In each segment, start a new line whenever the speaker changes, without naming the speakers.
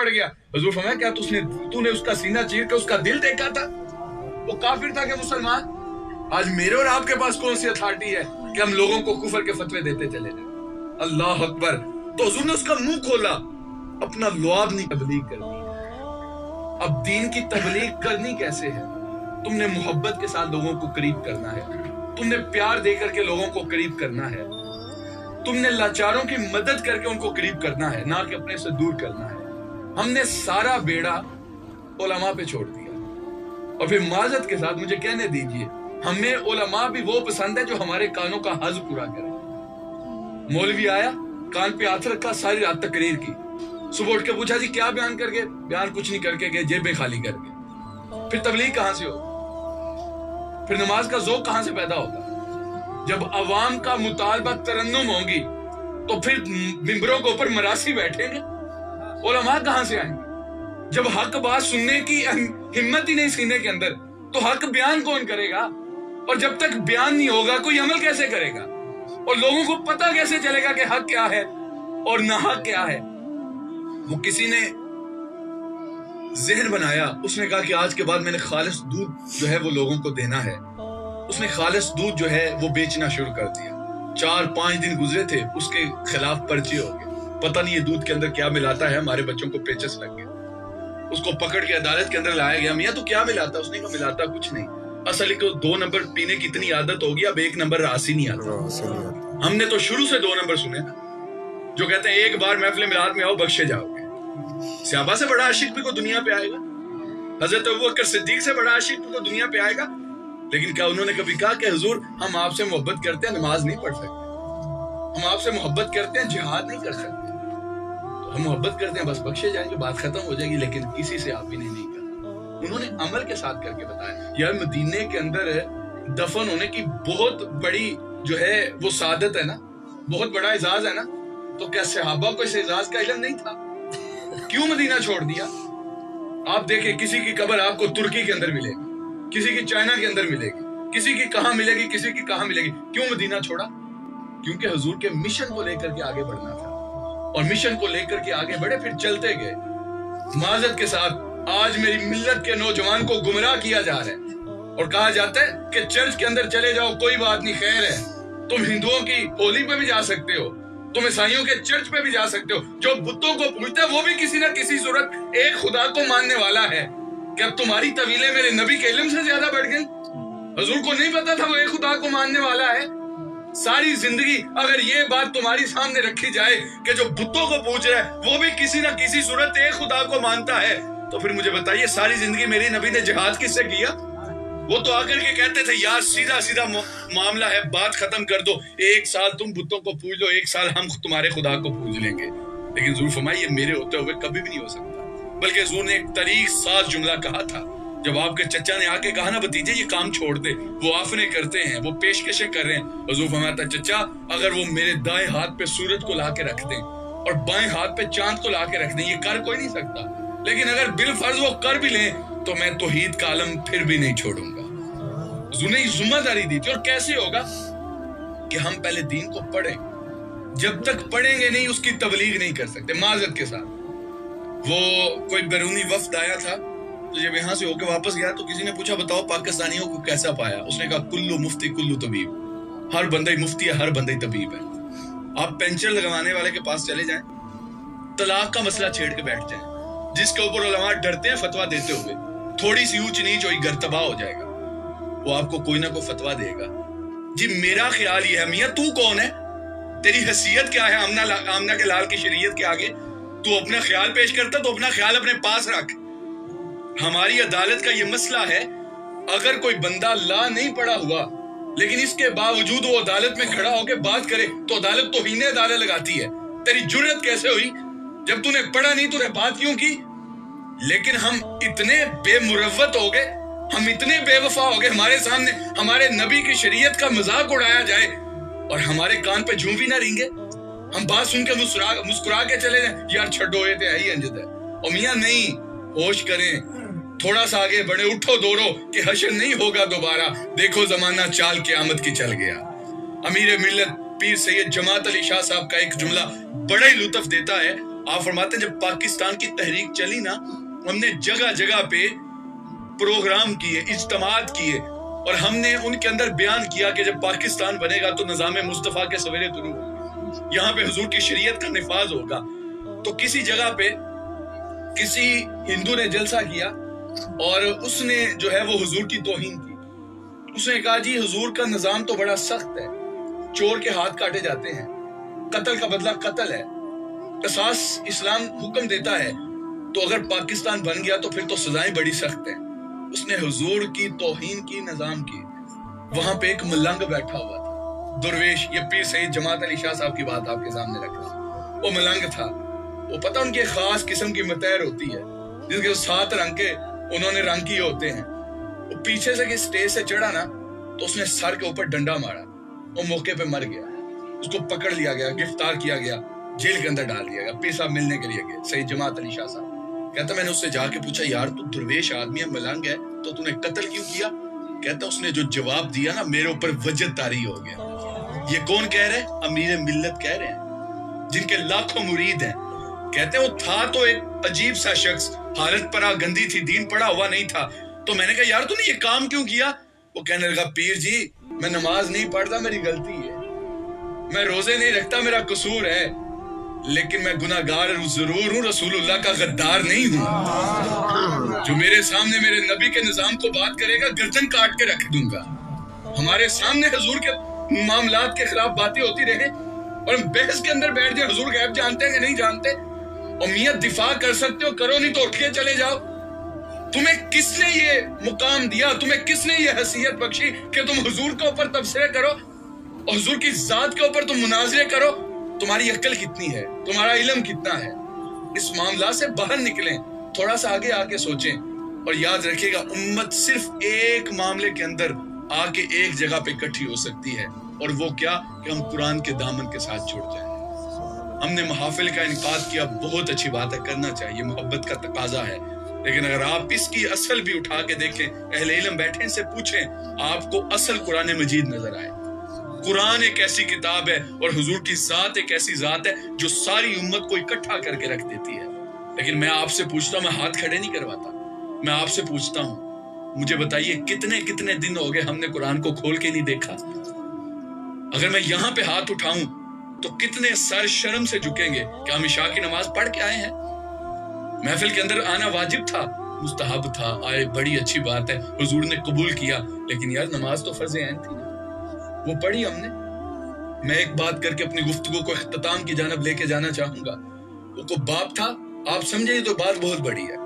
पड़ गया। हुजूर फरमाया क्या तूने उसका सीना चीर के उसका दिल देखा था? वो काफिर था कि मुसलमान? आज मेरे और आपके पास कौन सी अथॉरिटी है कि हम लोगों को कुफर के फतवे देते चले जाए? अल्लाह अकबर। तो हुजूर ने उसका मुंह खोला, अपना लुआब नहीं तबलीग करनी। अब दीन की तबलीग करनी कैसे है? तुमने मोहब्बत के साथ लोगों को करीब करना है, तुमने प्यार दे करके लोगों को करीब करना है, तुमने लाचारों की मदद करके उनको करीब करना है, ना कि अपने से दूर करना है। हमने सारा बेड़ा उलमा पे छोड़ दिया। और फिर माजत के साथ मुझे कहने दीजिए, हमें उलमा भी वो पसंद है जो हमारे कानों का हज पूरा करे। मौलवी आया, कान पे हाथ रखा, सारी रात तकरीर की, सुबह उठ के पूछा जी क्या बयान कर गए? बयान कुछ नहीं करके गए, जेबें खाली करके। फिर तबलीग कहां से होगी? फिर नमाज का ज़ौक़ कहां से पैदा होगा? जब अवाम का मुतालबा तरन्नुम होगी तो फिर मिंबरों के ऊपर मरासी बैठेंगे, उलमा कहां से आएंगे? जब हक बात सुनने की हिम्मत ही नहीं सीने के अंदर, तो हक बयान कौन करेगा? और जब तक बयान नहीं होगा कोई अमल कैसे करेगा? और लोगों को पता कैसे चलेगा कि हक क्या है और ना हक क्या है? वो किसी ने ज़हन बनाया, उसने कहा कि आज के बाद मैंने खालिस दूध जो है वो लोगों को देना है। उसने खालिस दूध जो है वो बेचना शुरू कर दिया। 4-5 दिन गुजरे थे, उसके खिलाफ पर्चे हो गए। पता नहीं ये दूध के अंदर क्या मिलाता है, हमारे बच्चों को पेचस लग गए। उसको पकड़ के अदालत के अंदर लाया गया। मियां तू क्या मिलाता? उसने कहा मिलाता कुछ नहीं, असल को 2 नंबर पीने की इतनी आदत होगी, अब 1 नंबर रास ही नहीं आता। हमने तो शुरू से 2 नंबर सुने ना, जो कहते हैं एक बार महफिल मिलाद में आओ बख्शे जाओगे। सहाबा से बड़ा आशिक भी को दुनिया पे आएगा? हजरत अबू बकर सिद्दीक से बड़ा आशिक भी को दुनिया पे आएगा? लेकिन क्या उन्होंने कभी कहा कि हुजूर हम आपसे मोहब्बत करते हैं, नमाज नहीं पढ़ सकते? हम आपसे मोहब्बत करते हैं, जिहाद नहीं कर सकते? तो हम मोहब्बत करते हैं, बस बख्शे जाएंगे, बात खत्म हो जाएगी। लेकिन किसी से आप भी नहीं करते। उन्होंने अमल के साथ करके बताया। यार मदीने के अंदर दफन होने की बहुत बड़ी जो है वो सादत है ना, बहुत बड़ा एजाज है ना। तो क्या सहाबा को इस एजाज का इल्म नहीं था? क्यों मदीना छोड़ दिया? आप देखें, किसी की कब्र आपको तुर्की के अंदर मिलेगी, किसी की चाइना के अंदर मिलेगी, किसी की कहां मिलेगी, किसी की कहां मिलेगी। क्यों मदीना छोड़ा? क्योंकि हुजूर के मिशन को लेकर के आगे बढ़ना था। और मिशन को लेकर के आगे बढ़े, फिर चलते गए। माजत के साथ आज मेरी मिल्लत के नौजवान को गुमराह किया जा रहा है और कहा जाता है कि चर्च के अंदर चले जाओ, कोई बात नहीं, खैर है। तुम हिंदुओं की होली पे भी जा सकते हो, तुम ईसाइयों के चर्च पे भी जा सकते हो। जो बुतों को पूजता है वो भी किसी ना किसी सूरत एक खुदा को मानने वाला है। क्या तुम्हारी तवीलें मेरे नबी के इल्म से ज्यादा बढ़ गई? हुजूर को नहीं पता था वो एक खुदा को मानने वाला है? सारी जिंदगी अगर ये बात तुम्हारी सामने रखी जाए कि जो बुतों को पूज रहा है वो भी किसी ना किसी सूरत एक खुदा को मानता है, तो फिर मुझे बताइए सारी जिंदगी मेरे नबी ने जिहाद किससे किया? वो तो आकर के कहते थे यार सीधा सीधा मामला है, बात खत्म कर दो, 1 साल तुम बुतों को पूज लो, 1 साल हम तुम्हारे खुदा को पूज लेंगे। लेकिन हुजूर फरमाया ये मेरे होते हुए कभी भी नहीं हो सकता। बल्कि हुजूर ने एक तरीक साज जुमला कहा था। जब आपके चचा ने आके कहा ना भतीजे ये काम छोड़ दे, वो आफने करते हैं, वो पेशकशें कर रहे हैं, हुजूर फरमाया था चचा अगर वो मेरे दाएं हाथ पे सूरज को ला के रख दें और बाएं हाथ पे चांद को ला के रख दें, ये कर कोई नहीं सकता। लेकिन अगर बिल फर्ज वो कर भी लें तो मैं तौहीद का आलम फिर भी नहीं छोड़ूंगा। हुजूर ने जिम्मेदारी दी थी। और कैसे होगा कि हम पहले दीन को पढ़ें, जब तक पढ़ेंगे नहीं उसकी तबलीग नहीं कर सकते। माजत के साथ वो कोई बैरूनी वफ्द आया था, तो जब यहाँ से होके वापस गया तो किसी ने पूछा बताओ पाकिस्तानियों को कैसा पाया? उसने कहा कुल्लू मुफ्ती कुल्लू तबीब, हर बंदा मुफ्ती है, हर बंदा तबीब है। आप पेंचर लगवाने वाले के पास चले जाएं, तलाक का मसला छेड़ के बैठ जाएं, जिसके ऊपर उलमा डरते हैं फतवा देते हुए, थोड़ी सी ऊंच नीच हुई घर तबाह हो जाएगा, वो आपको कोई ना कोई फतवा देगा। जी मेरा ख्याल ये है, मियां तू कौन है, तेरी हैसियत क्या है आमना के लाल की शरीयत के आगे? तू अपना ख्याल पेश करता तो अपना ख्याल अपने पास रख। हमारी अदालत का ये मसला है, अगर कोई बंदा ला नहीं पढ़ा हुआ लेकिन इसके बावजूद वो अदालत में खड़ा होकर बात करे तो अदालत तौहीने अदालत लगाती है। तेरी जुर्रत कैसे हुई? जब तूने पढ़ा नहीं तूने बात क्यों की? लेकिन हम इतने बेमुरव्वत हो गए, हम इतने बेवफा हो गए, हमारे सामने हमारे नबी की शरीयत का मजाक उड़ाया जाए और हमारे कान पे जूं भी ना रेंगे, हम बात सुन के मुस्कुरा के चले जाए यार छड्डो ये तो ही अंजद है। और मियां नहीं, होश करें, थोड़ा सा आगे बढ़े, उठो दौड़ो कि हशर नहीं होगा दोबारा, देखो जमाना चाल क़यामत की चल गया। अमीर मिल्लत पीर सैयद जमात अली शाह साहब का एक जुमला बड़ा ही लुत्फ देता है। आप फरमाते हैं जब पाकिस्तान की तहरीक चली ना, हमने जगह जगह पे प्रोग्राम किए, इज्तिमात किए, और हमने उनके अंदर बयान किया कि जब पाकिस्तान बनेगा तो निज़ाम मुस्तफ़ा के सवेरे शुरू होंगे, यहाँ पे हुजूर की शरीयत का निफाज होगा। तो किसी जगह पे किसी हिंदू ने जलसा किया और उसने जो है वो हुजूर की तौहीन की। उसने कहा जी हुजूर का निज़ाम तो बड़ा सख्त है, चोर के हाथ काटे जाते हैं, कत्ल का बदला कत्ल है, क़िसास इस्लाम हुक्म देता है, तो अगर पाकिस्तान बन गया तो फिर तो सजाएं बड़ी सख्त हैं। उसने हुजूर की तौहीन की, निज़ाम की। वहां पे एक मलंग बैठा हुआ था, दुर्वेश, ये पीर सईद जमात अली शाह साहब की बात आपके सामने रख रहा हूं। वो मलंग था, वो पता उनकी खास किस्म की मतैर होती है जिसके 7 रंग के उन्होंने रंग किए होते हैं। वो पीछे से स्टेज से चढ़ा ना तो उसने सर के ऊपर डंडा मारा, वो मौके पे मर गया। उसको पकड़ लिया गया, गिरफ्तार किया गया, जेल के अंदर डाल दिया गया। पीर साहब मिलने के लिए गए, सईद जमात अली शाह साहब। कहता मैंने उससे जाके पूछा यार तू दुर्वेश आदमी है, मलंग है, तो तूने कत्ल क्यों किया? कहता उसने जो जवाब दिया ना मेरे ऊपर वजद तारी हो गया। ये कौन कह रहे हैं? अमीर मिल्लत कह रहे हैं, जिनके लाखों मुरीद हैं। कहते हैं वो था तो एक अजीब सा शख्स, हालत परा गंदी थी, दीन पढ़ा हुआ नहीं था। तो मैंने कहा यार तूने ये काम क्यों किया? वो कहने लगा पीर जी मैं नमाज नहीं पढ़ता, मेरी गलती है, मैं रोजे नहीं रखता, मेरा कसूर है, लेकिन मैं गुनाहगार जरूर हूँ, रसूलुल्लाह का गद्दार नहीं हूँ। जो मेरे सामने मेरे नबी के निजाम को बात करेगा गर्दन काट के रख दूंगा। हमारे सामने हुजूर के मामलात के खिलाफ बातें होती रहे और हम बहस के अंदर बैठ जाए, हुजूर गैब जानते हैं कि नहीं जानते, और मियां दिफा कर सकते हो करो, नहीं तो उठ के चले जाओ। तुम्हें किसने ये मुकाम दिया, तुम्हें किसने ये हैसियत बख्शी कि तुम हुजूर के ऊपर तबसरे करो और हुजूर की जात के ऊपर तुम मुनाजरे करो? तुम्हारी अक्ल कितनी है, तुम्हारा इल्म कितना है? इस मामला से बाहर निकलें, थोड़ा सा आगे आके सोचें, और याद रखिएगा उम्मत सिर्फ एक मामले के अंदर आके एक जगह पे इकट्ठी हो सकती है, और वो क्या कि हम कुरान के दामन के साथ जुड़ जाएं। हमने महफिल का इनकाद किया, बहुत अच्छी बात है, करना चाहिए, मोहब्बत का तकाजा है, लेकिन अगर आप इसकी असल भी उठा के देखें, अहले इल्म बैठे इनसे पूछें, आपको असल कुरान मजीद नजर आए। कुरान एक ऐसी किताब है और हुजूर की जात एक ऐसी जात है जो सारी उम्मत को इकट्ठा करके रख देती है। लेकिन मैं आपसे पूछता हूं, मैं हाथ खड़े नहीं करवाता, मैं आपसे पूछता हूं, मुझे बताइए कितने कितने दिन हो गए हमने कुरान को खोल के नहीं देखा? अगर मैं यहां पे हाथ उठाऊं तो कितने सर शर्म से झुकेंगे कि हम इशा की नमाज पढ़ के आए हैं। महफिल के अंदर आना वाजिब था, मुस्तहब था, आए, बड़ी अच्छी बात है, हुजूर ने कबूल किया, लेकिन यार नमाज तो फर्ज ऐन थी ना, वो पढ़ी हमने। मैं एक बात करके अपनी गुफ्तगू को इख्तिताम की जानब लेके जाना चाहूंगा। वो को बाप था, आप समझे तो बात बहुत बड़ी है।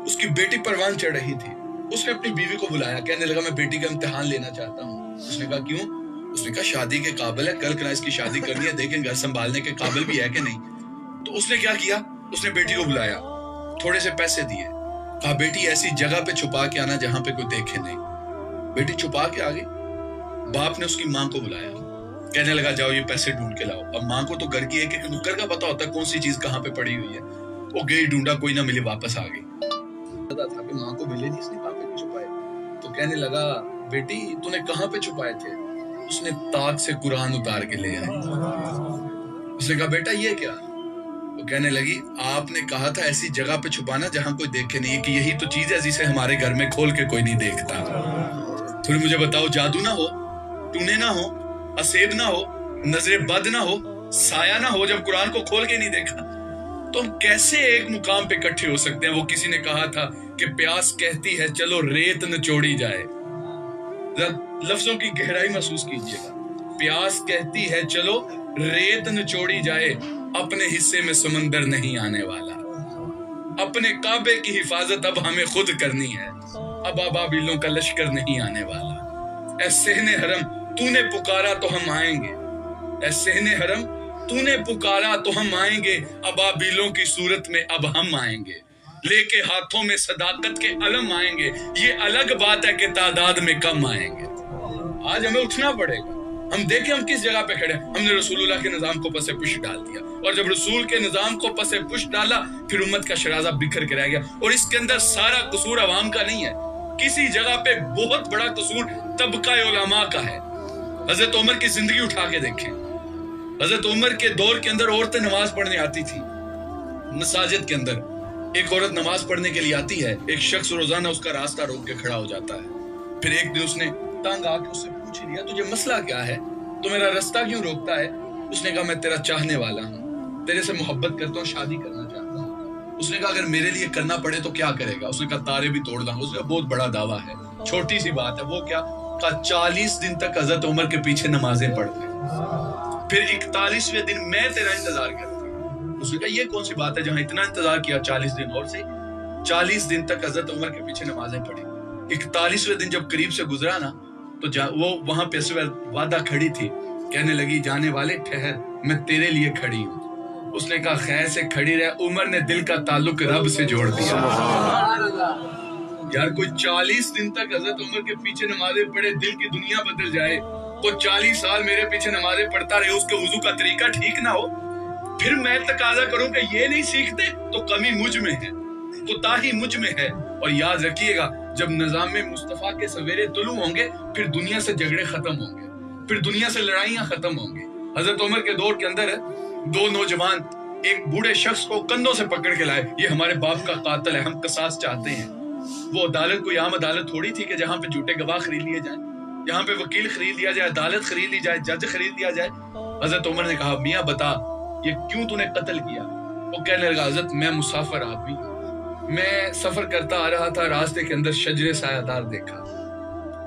उसकी बेटी परवान चढ़ रही थी, उसने अपनी बीवी को बुलाया, कहने लगा मैं बेटी का इम्तिहान लेना चाहता हूँ। उसने कहा क्यों? उसने कहा शादी के काबिल है, कल कल इसकी शादी करनी है, देखें घर संभालने के काबिल भी है कि नहीं। तो उसने क्या किया, उसने बेटी को बुलाया, थोड़े से पैसे दिए, कहा बेटी ऐसी जगह पे छुपा के आना जहां पे कोई देखे नहीं। बेटी छुपा के आ गई। बाप ने उसकी माँ को बुलाया, कहने लगा जाओ ये पैसे ढूंढ के लाओ। अब माँ को तो घर की एक एक नुक्कड़ का पता होता है कौन सी चीज कहाँ पे पड़ी हुई है। वो गई, ढूंढा, कोई ना मिले, वापस आ गई। पता था कि माँ को मिले नहीं, इसने कहाँ पे छुपाए। तो कहने लगा बेटी तूने कहाँ पे छुपाए थे? उसने ताक से कुरान उतार के ले आई। उसने कहा बेटा ये क्या? वो कहने लगी आपने कहा था ऐसी जगह पे छुपाना जहां कोई देखे नहीं, कि यही तो चीज है जिसे हमारे घर में खोल के कोई नहीं देखता। थोड़ी मुझे बताओ, जादू ना हो, टूने ना हो, असेब ना हो, नजरे बद ना हो, साया ना हो, जब कुरान को खोल के नहीं देखा तो हम कैसे एक मुकाम पे इकट्ठे हो सकते हैं? वो किसी ने कहा था कि प्यास कहती है चलो रेत निचोड़ी जाए। लफ्जों की गहराई महसूस कीजिएगा। प्यास कहती है चलो रेत निचोड़ी जाए, अपने हिस्से में समंदर नहीं आने वाला। अपने काबे की हिफाजत अब हमें खुद करनी है, अब अबाबिलों का लश्कर नहीं आने वाला। ऐ सहने हरम तूने पुकारा तो हम आएंगे, ऐ सहने हरम तूने पुकारा तो हम आएंगे, अबाबिलों की सूरत में अब हम आएंगे, लेके हाथों में सदाकत के अलम आएंगे। ये अलग बात है कि तादाद में कम आएंगे। आज हमें उठना पड़ेगा। हम देखें हम किस जगह पे खड़े हैं। हमने रसूलुल्लाह के निजाम को पसे पुश डाल दिया, और जब रसूल के निजाम को पसे पुश डाला फिर उम्मत का शराजा बिखर के रह गया। और इसके अंदर सारा कसूर अवाम का नहीं है, किसी जगह पे बहुत बड़ा कसूर तबका उलमा का है। हजरत उमर की जिंदगी उठा के देखें, हजरत उमर के दौर के अंदर औरतें नमाज पढ़ने आती थी, مساجد کے اندر ایک عورت نماز پڑھنے کے لیے آتی ہے، ایک شخص روزانہ اس کا راستہ روک کے کھڑا ہو جاتا ہے۔ پھر ایک دن اس نے تنگ آ کے اس سے پوچھ لیا تجھے مسئلہ کیا ہے، تو میرا راستہ کیوں روکتا ہے؟ اس نے کہا میں تیرا چاہنے والا ہوں، تیرے سے محبت کرتا ہوں، شادی کرنا چاہتا ہوں۔ اس نے کہا اگر میرے لیے کرنا پڑے تو کیا کرے گا؟ اس نے کہا تارے بھی توڑ دوں گا۔ اس کا بہت بڑا دعویٰ ہے، چھوٹی سی بات ہے، وہ کیا؟ کہا 40 دن تک حضرت عمر کے پیچھے نمازیں پڑھتے، پھر 41ویں دن میں تیرا انتظار کرتا ہوں۔ اس نے کہا یہ کون سی بات ہے جہاں اتنا انتظار کیا 40 دن اور سے؟ 40 دن تک حضرت عمر کے پیچھے نمازیں پڑھی۔ 41ویں دن جب قریب سے گزرا نا تو وہ وہاں پہ وعدہ کھڑی تھی، کہنے لگی جانے والے ٹھہر، میں تیرے لیے کھڑی ہوں۔ اس نے کہا خیر سے کھڑی رہ۔ عمر نے دل کا تعلق رب سے جوڑ دیا۔ یار کوئی 40 دن تک حضرت عمر کے پیچھے نمازیں پڑھے، دل کی دنیا بدل جائے، وہ 40 سال میرے پیچھے نمازیں پڑھتا رہے، اس کے وضو کا طریقہ ٹھیک نہ ہو، پھر میں تقاضا کروں کہ یہ نہیں سیکھتے تو کمی مجھ میں ہے، کوتاہی مجھ میں ہے۔ اور یاد رکھیے گا جب نظام مصطفیٰ کے سویرے طلوع ہوں گے پھر دنیا سے جھگڑے ختم ہوں گے، پھر دنیا سے لڑائیاں ختم ہوں گی۔ حضرت عمر کے دور کے اندر 2 نوجوان ایک بوڑھے شخص کو کندھوں سے پکڑ کے لائے، یہ ہمارے باپ کا قاتل ہے، ہم قصاص چاہتے ہیں۔ وہ عدالت کوئی عام عدالت تھوڑی تھی کہ جہاں پہ جھوٹے گواہ خرید لیے جائیں، جہاں پہ وکیل خرید لیا جائے، عدالت خرید لی جائے، جج خرید لیا جائے۔ حضرت عمر نے کہا میاں بتا یہ کیوں تو نے قتل کیا؟ وہ کہنے لگا حضرت میں مسافر آدمی، میں سفر کرتا آ رہا تھا، راستے کے اندر شجرے سایہ دار دیکھا،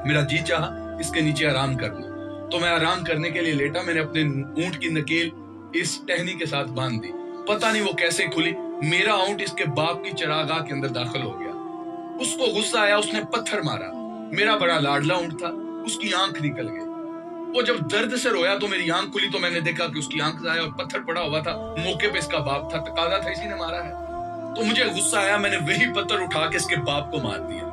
میرا جی چاہا اس کے نیچے آرام کر لوں، تو میں آرام کرنے کے لیے لیٹا، میں نے اپنے اونٹ کی نکیل اس ٹہنی کے ساتھ باندھ دی، پتہ نہیں وہ کیسے کھلی، میرا اونٹ اس کے باپ کی چراگاہ کے اندر داخل ہو گیا۔ اس کو غصہ آیا، اس نے پتھر مارا، میرا بڑا لاڈلا اونٹ تھا، اس کی آنکھ نکل گئی۔ وہ جب درد سے رویا تو میری آنکھ کھلی تو میں نے دیکھا کہ اس کی آنکھ ضائع اور پتھر پڑا ہوا تھا، موقع پہ اس کا باپ تھا، تقاضا تھا اسی نے مارا ہے۔ تو مجھے غصہ آیا، میں نے وہی پتھر اٹھا کے اس کے باپ کو مار دیا۔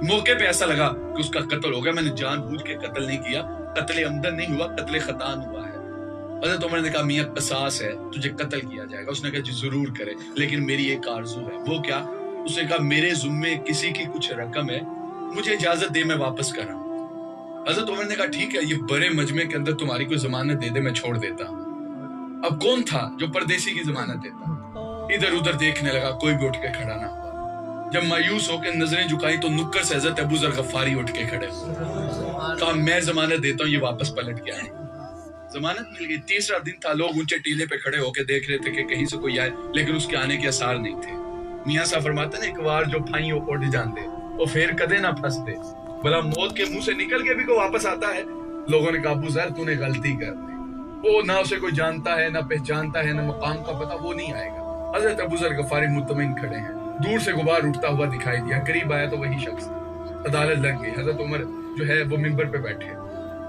موقع پہ ایسا لگا کہ اس کا قتل ہو گیا، میں نے جان بوجھ کے قتل نہیں کیا، قتل عمدن نہیں ہوا، قتل خطان ہوا ہے۔ حضرت عمر نے کہا میاں قصاص ہے، تجھے قتل کیا جائے گا۔ اس نے کہا جی ضرور کرے، لیکن میری ایک آرزو ہے۔ وہ کیا؟ اس نے کہا میرے ذمے کسی کی کچھ رقم ہے، مجھے اجازت دے میں واپس کر رہا ہوں۔ حضرت عمر نے کہا ٹھیک ہے، یہ بڑے مجمع کے اندر تمہاری کوئی ضمانت دے دے میں چھوڑ دیتا ہوں۔ اب کون تھا جو پردیسی کی ضمانت دیتا؟ ادھر ادھر دیکھنے لگا، کوئی بھی اٹھ کے کھڑا نہ ہوا۔ جب مایوس ہو کے نظریں جھکائی تو نکر سے حضرت ابو ذر غفاری اٹھ کے کھڑے ہوئے، کہا میں ضمانت دیتا ہوں، یہ واپس پلٹ کے آئے۔ ضمانت مل گئی۔ تیسرا دن تھا، لوگ اونچے ٹیلے پہ کھڑے ہو کے دیکھ رہے تھے کہ کہیں سے کوئی آئے، لیکن اس کے آنے کے آثار نہیں تھے۔ میاں صاحب فرماتے ہیں ایک بار جو پھائیں وہ اڑ جاندے وہ پھر کدے نہ پھنستے، بلا موت کے منہ سے نکل کے بھی کوئی واپس آتا ہے۔ لوگوں نے کہا ابو ذر تو نے غلطی کر دی، وہ نہ اسے کوئی جانتا ہے، نہ پہچانتا ہے، نہ مقام کا پتہ، وہ نہیں آئے گا۔ حضرت ابو ذر غفاری مطمئن کھڑے ہیں، دور سے غبار اٹھتا ہوا دکھائی دیا، قریب آیا تو وہی شخص، عدالت لگ گئی۔ حضرت عمر جو ہے وہ منبر پہ بیٹھے،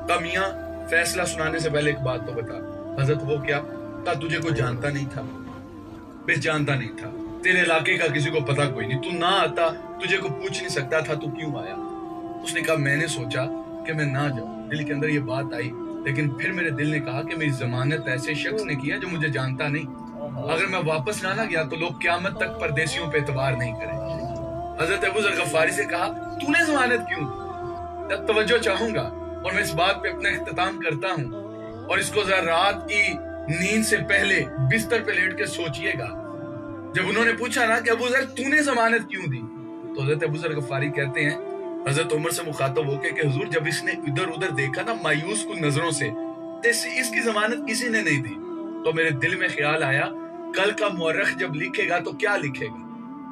کہا میاں فیصلہ سنانے سے پہلے ایک بات تو بتا۔ حضرت وہ کیا؟ کہا تجھے کوئی جانتا نہیں تھا، پہچانتا نہیں تھا، تیرے علاقے کا کسی کو پتہ کوئی نہیں، تو نہ آتا، تجھے کو پوچھ نہیں سکتا تھا تو کیوں آیا؟ اس نے کہا میں نے سوچا کہ میں نہ جاؤں، دل کے اندر یہ بات آئی، لیکن پھر میرے دل نے کہا کہ میری ضمانت ایسے شخص نے کی ہے جو مجھے جانتا نہیں، اگر میں واپس نہ گیا تو لوگ قیامت تک پردیسیوں پہ اعتبار نہیں کریں گے۔ حضرت ابو ذر غفاری سے کہا تو نے ضمانت کیوں دی؟ توجہ چاہوں گا اور میں اس بات پہ اپنا اختتام کرتا ہوں، اور اس کو ذرا رات کی نیند سے پہلے بستر پہ لیٹ کے سوچئے گا۔ جب انہوں نے پوچھا نا کہ ابو ذر تو نے ضمانت کیوں دی، تو حضرت ابو ذر غفاری کہتے ہیں حضرت عمر سے مخاطب ہو کے کہ حضور جب اس نے ادھر ادھر دیکھا نا مایوس کن نظروں سے، اس کی ضمانت کسی نے نہیں دی، تو میرے دل میں خیال آیا کل کا مورخ جب لکھے گا تو کیا لکھے گا؟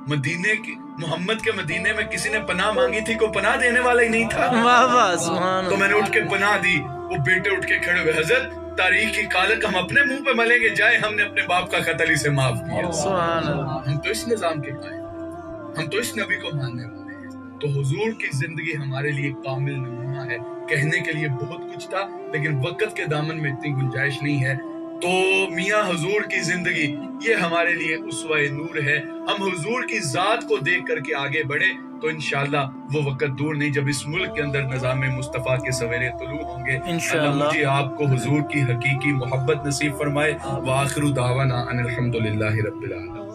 مدینے کی محمد کے مدینے میں کسی نے پناہ مانگی تھی، کوئی پناہ دینے والا ہی نہیں تھا، تو میں نے اٹھ کے پناہ دی۔ وہ بیٹے اٹھ کے کھڑے ہوئے، حضرت تاریخ کی کالک ہم اپنے منہ پہ ملیں گے، جائے ہم نے اپنے باپ کا قتل اسے معاف کیا۔ ہم تو اس نظام کے قائم، ہم تو اس نبی کو ماننے والے ہیں، تو حضور کی زندگی ہمارے لیے کامل نمونہ ہے۔ کہنے کے لیے بہت کچھ تھا لیکن وقت کے دامن میں اتنی گنجائش نہیں ہے، تو میاں حضور کی زندگی یہ ہمارے لیے اسوہ نور ہے۔ ہم حضور کی ذات کو دیکھ کر کے آگے بڑھے تو انشاءاللہ وہ وقت دور نہیں جب اس ملک کے اندر نظام مصطفیٰ کے سویرے طلوع ہوں گے۔ اللہ مجھے آپ کو حضور کی حقیقی محبت نصیب فرمائے۔ وآخر دعوانا ان الحمدللہ رب العالمین۔